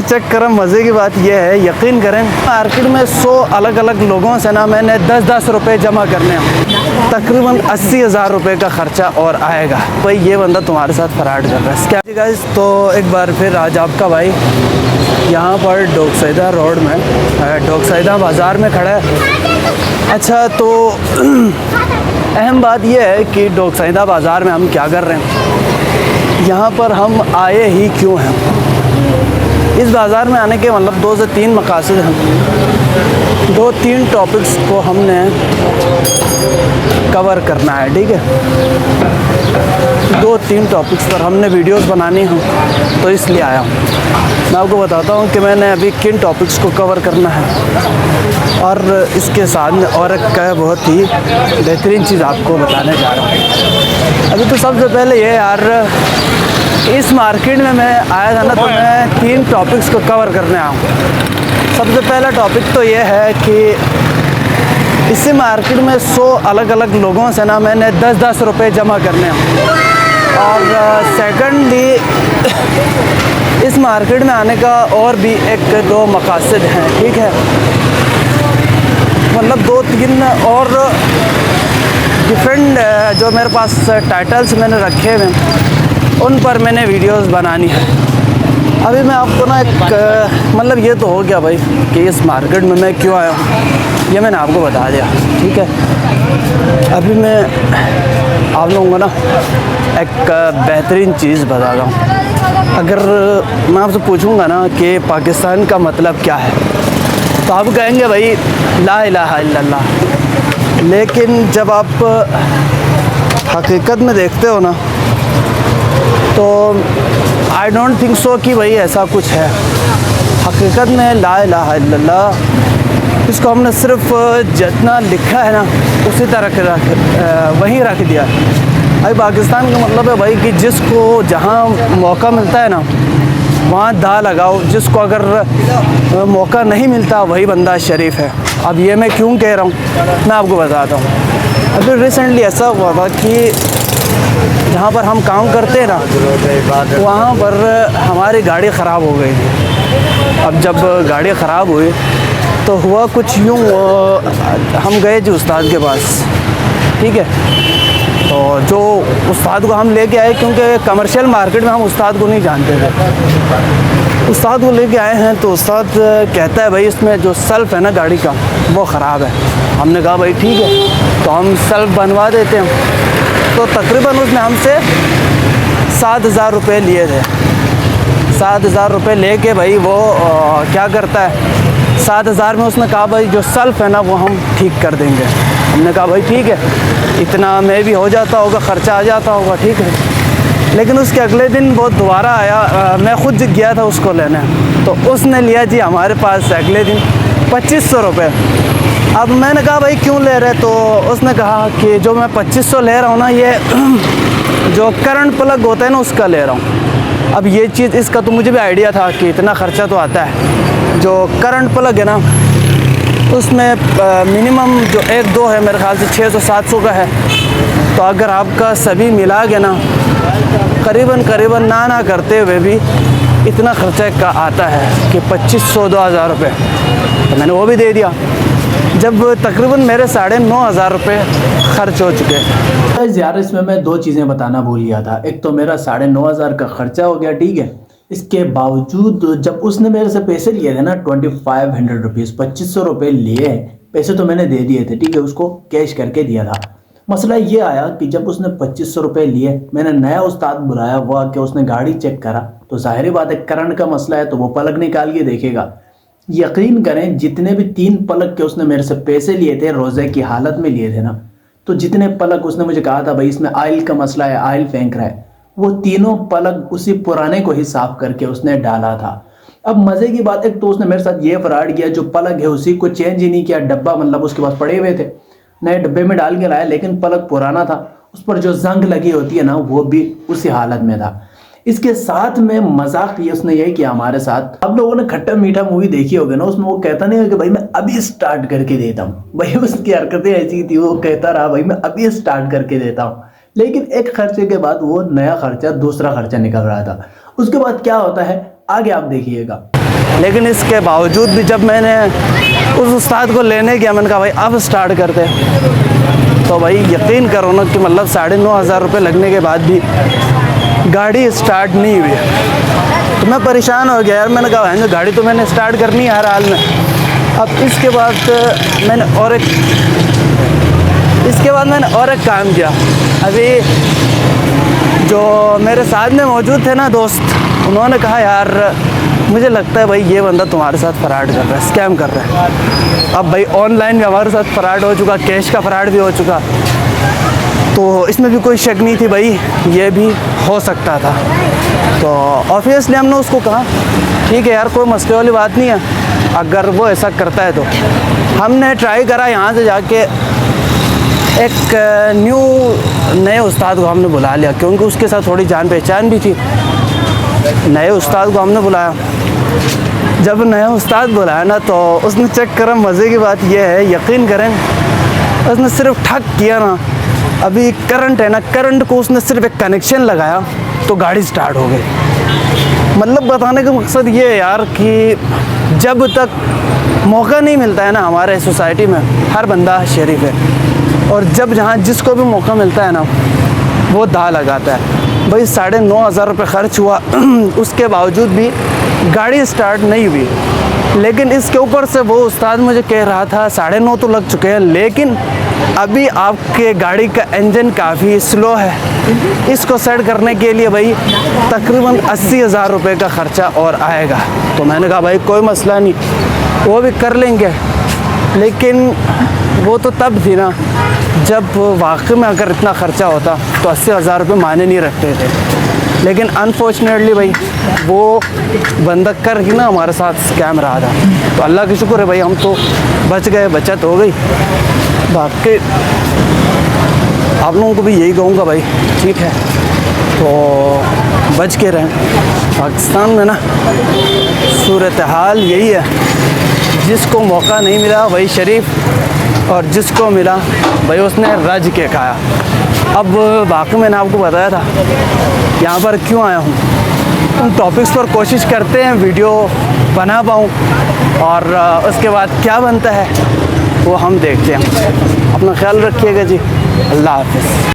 Check करें। मज़े की बात यह है, यकीन करें, मार्केट में 100 अलग अलग लोगों से ना मैंने 10-10 रुपये जमा करने हैं, तकरीबन 80,000 रुपये का ख़र्चा और आएगा। भाई ये बंदा तुम्हारे साथ फ्रॉड कर रहा है, क्या गाइस। तो एक बार फिर आज आपका भाई यहाँ पर डोकसैदा रोड में, डोकसैदा बाज़ार में खड़ा है। अच्छा, तो अहम बात यह है कि डोकसैदा बाज़ार में हम क्या कर रहे हैं, यहाँ पर हम आए ही क्यों हैं। इस बाज़ार में आने के मतलब 2 से 3 मकासद हैं। 2-3 टॉपिक्स को हमने कवर करना है, ठीक है। 2-3 टॉपिक्स पर हमने वीडियोस बनानी हूँ, तो इसलिए आया हूँ। मैं आपको बताता हूँ कि मैंने अभी किन टॉपिक्स को कवर करना है, और इसके साथ में और एक बहुत ही बेहतरीन चीज़ आपको बताने जा रहा हूँ। अभी तो सबसे पहले ये यार, इस मार्केट में मैं आया था ना, तो मैं 3 टॉपिक्स को कवर करने आया हूँ। सबसे पहला टॉपिक तो ये है कि इसी मार्केट में 100 अलग अलग लोगों से ना मैंने 10-10 रुपये जमा करने हैं। और सेकंडली, इस मार्केट में आने का और भी 1-2 मकासद हैं, ठीक है। मतलब 2-3 और डिफरेंट जो मेरे पास टाइटल्स मैंने रखे हुए हैं, उन पर मैंने वीडियोस बनानी है। अभी मैं आपको ना एक मतलब ये तो हो गया भाई कि इस मार्केट में मैं क्यों आया हूँ, ये मैंने आपको बता दिया, ठीक है। अभी मैं आप लोगों को ना एक बेहतरीन चीज़ बता रहा हूँ। अगर मैं आपसे पूछूंगा ना कि पाकिस्तान का मतलब क्या है, तो आप कहेंगे भाई ला इलाहा इल्लल्लाह। लेकिन जब आप हकीकत में देखते हो ना, तो आई डोंट थिंक सो कि भाई ऐसा कुछ है। हकीकत में ला इलाहा इल्लल्लाह, इसको हमने सिर्फ जितना लिखा है ना उसी तरह वहीं रख दिया। भाई पाकिस्तान का मतलब है भाई कि जिसको जहाँ मौका मिलता है ना वहाँ दा लगाओ, जिसको अगर मौका नहीं मिलता वही बंदा शरीफ है। अब ये मैं क्यों कह रहा हूँ, मैं आपको बताता हूँ। अभी रिसेंटली ऐसा हुआ था कि जहाँ पर हम काम करते हैं ना, वहाँ पर हमारी गाड़ी ख़राब हो गई थी। अब जब गाड़ी ख़राब हुई तो हुआ कुछ यूँ, हम गए जी उस्ताद के पास, ठीक है। तो जो उस्ताद को हम लेके आए, क्योंकि कमर्शियल मार्केट में हम उस्ताद को नहीं जानते थे, उस्ताद को लेके आए हैं। तो उस्ताद कहता है भाई इसमें जो सल्फ़ है ना गाड़ी का वो ख़राब है। हमने कहा भाई ठीक है, तो हम सल्फ़ बनवा देते हैं। तो तकरीबन उसने हमसे 7,000 रुपये लिए थे। 7,000 रुपये लेके भाई वो क्या करता है, 7,000 में उसने कहा भाई जो सल्फ़ है ना वो हम ठीक कर देंगे। हमने कहा भाई ठीक है, इतना में भी हो जाता होगा, ख़र्चा आ जाता होगा, ठीक है। लेकिन उसके अगले दिन वो दोबारा आया, मैं ख़ुद गया था उसको लेने, तो उसने लिया जी हमारे पास से अगले दिन 2,500 रुपये। अब मैंने कहा भाई क्यों ले रहे, तो उसने कहा कि जो मैं 2,500 ले रहा हूँ ना, ये जो करंट प्लग होता है ना उसका ले रहा हूँ। अब ये चीज़, इसका तो मुझे भी आइडिया था कि इतना ख़र्चा तो आता है। जो करंट प्लग है ना उसमें मिनिमम जो 1-2 है, मेरे ख्याल से 600-700 का है। तो अगर आपका सभी मिला के ना करीबन ना करते हुए भी इतना ख़र्चा का आता है कि 2,500-2,000 रुपये, तो मैंने वो भी दे दिया। जब तकरीबन मेरे 9,500 रुपये खर्च हो चुके हैं। यार इसमें मैं 2 चीज़ें बताना भूल गया था। एक तो मेरा 9,500 का खर्चा हो गया, ठीक है। इसके बावजूद जब उसने मेरे से पैसे लिए थे ना 2,500 रुपीज़, 2,500 रुपये लिए, पैसे तो मैंने दे दिए थे, ठीक है, उसको कैश करके दिया था। मसला ये आया कि जब उसने 2,500 रुपये लिए, मैंने नया उस्ताद बुलाया, वो आके उसने गाड़ी चेक करा, तो जाहिर बात है करंट का मसला है, तो वो प्लग निकाल के देखेगा। यकीन करें जितने भी 3 प्लग के उसने मेरे से पैसे लिए थे, रोज़े की हालत में लिए थे ना, तो जितने प्लग उसने मुझे कहा था भाई इसमें ऑयल का मसला है, ऑयल फेंक रहा है, वो तीनों प्लग उसी पुराने को ही साफ करके उसने डाला था। अब मज़े की बात है, तो उसने मेरे साथ ये फ्रॉड किया, जो प्लग है उसी को चेंज ही नहीं किया। डब्बा मतलब उसके पास पड़े हुए थे, नए डब्बे में डाल के लाया, लेकिन प्लग पुराना था, उस पर जो जंग लगी होती है ना वो भी उसी हालत में था। इसके साथ में मजाक ये उसने यही किया हमारे साथ। आप लोगों ने खट्टा मीठा मूवी देखी होगी ना, उसमें वो कहता नहीं है कि भाई मैं अभी स्टार्ट करके देता हूँ। भाई उसकी हरकतें ऐसी थी, वो कहता रहा भाई मैं अभी स्टार्ट करके देता हूँ, लेकिन एक खर्चे के बाद वो नया खर्चा दूसरा खर्चा निकल रहा था। उसके बाद क्या होता है आगे आप देखिएगा। लेकिन इसके बावजूद भी जब मैंने उस उस्ताद को लेने गया, मैंने कहा भाई अब स्टार्ट करते, तो भाई यकीन करो ना कि मतलब 9,500 रुपये लगने के बाद भी गाड़ी स्टार्ट नहीं हुई। तो मैं परेशान हो गया यार, मैंने कहा भाई गाड़ी तो मैंने स्टार्ट करनी है हर हाल में। अब इसके बाद मैंने और एक काम किया। अभी जो मेरे साथ में मौजूद थे ना दोस्त, उन्होंने कहा यार मुझे लगता है भाई ये बंदा तुम्हारे साथ फ्रॉड कर रहा है, स्कैम कर रहा है। अब भाई ऑनलाइन भी हमारे साथ फ्रॉड हो चुका, कैश का फ्रॉड भी हो चुका, तो इसमें भी कोई शक नहीं थी भाई ये भी हो सकता था। तो ऑब्वियसली हमने उसको कहा ठीक है यार कोई मसले वाली बात नहीं है, अगर वो ऐसा करता है तो। हमने ट्राई करा यहाँ से जाके एक नए उस्ताद को हमने बुला लिया, क्योंकि उसके साथ थोड़ी जान पहचान भी थी। नए उस्ताद को हमने बुलाया। जब नया उस्ताद बुलाया ना तो उसने चेक करा, मज़े की बात यह है यकीन करें, उसने सिर्फ ठग किया ना, अभी करंट है ना, करंट को उसने सिर्फ एक कनेक्शन लगाया तो गाड़ी स्टार्ट हो गई। मतलब बताने का मकसद ये है यार कि जब तक मौका नहीं मिलता है ना, हमारे सोसाइटी में हर बंदा शरीफ है, और जब जहाँ जिसको भी मौका मिलता है ना वो दा लगाता है। भाई 9,500 रुपये ख़र्च हुआ, उसके बावजूद भी गाड़ी स्टार्ट नहीं हुई। लेकिन इसके ऊपर से वो उस्ताद मुझे कह रहा था 9.5 तो लग चुके हैं, लेकिन अभी आपके गाड़ी का इंजन काफ़ी स्लो है, इसको सेट करने के लिए भाई तकरीबन 80,000 रुपये का ख़र्चा और आएगा। तो मैंने कहा भाई कोई मसला नहीं, वो भी कर लेंगे। लेकिन वो तो तब थी ना जब वाकई में अगर इतना ख़र्चा होता तो 80,000 रुपये मायने नहीं रखते थे। लेकिन अनफॉर्चुनेटली भाई वो बंदा कर ही ना हमारे साथ स्कैम रहा था। तो अल्लाह का शुक्र है भाई हम तो बच गए, बचत हो गई। बाकी आप लोगों को भी यही कहूँगा भाई ठीक है तो बच के रहें। पाकिस्तान में ना सूरत हाल यही है, जिसको मौका नहीं मिला वही शरीफ, और जिसको मिला भाई उसने रज के खाया। अब बाकी मैंने आपको बताया था यहाँ पर क्यों आया हूँ, उन टॉपिक्स पर कोशिश करते हैं वीडियो बना पाऊँ, और उसके बाद क्या बनता है वो हम देखते हैं। अपना ख्याल रखिएगा जी, अल्लाह हाफ़िज़।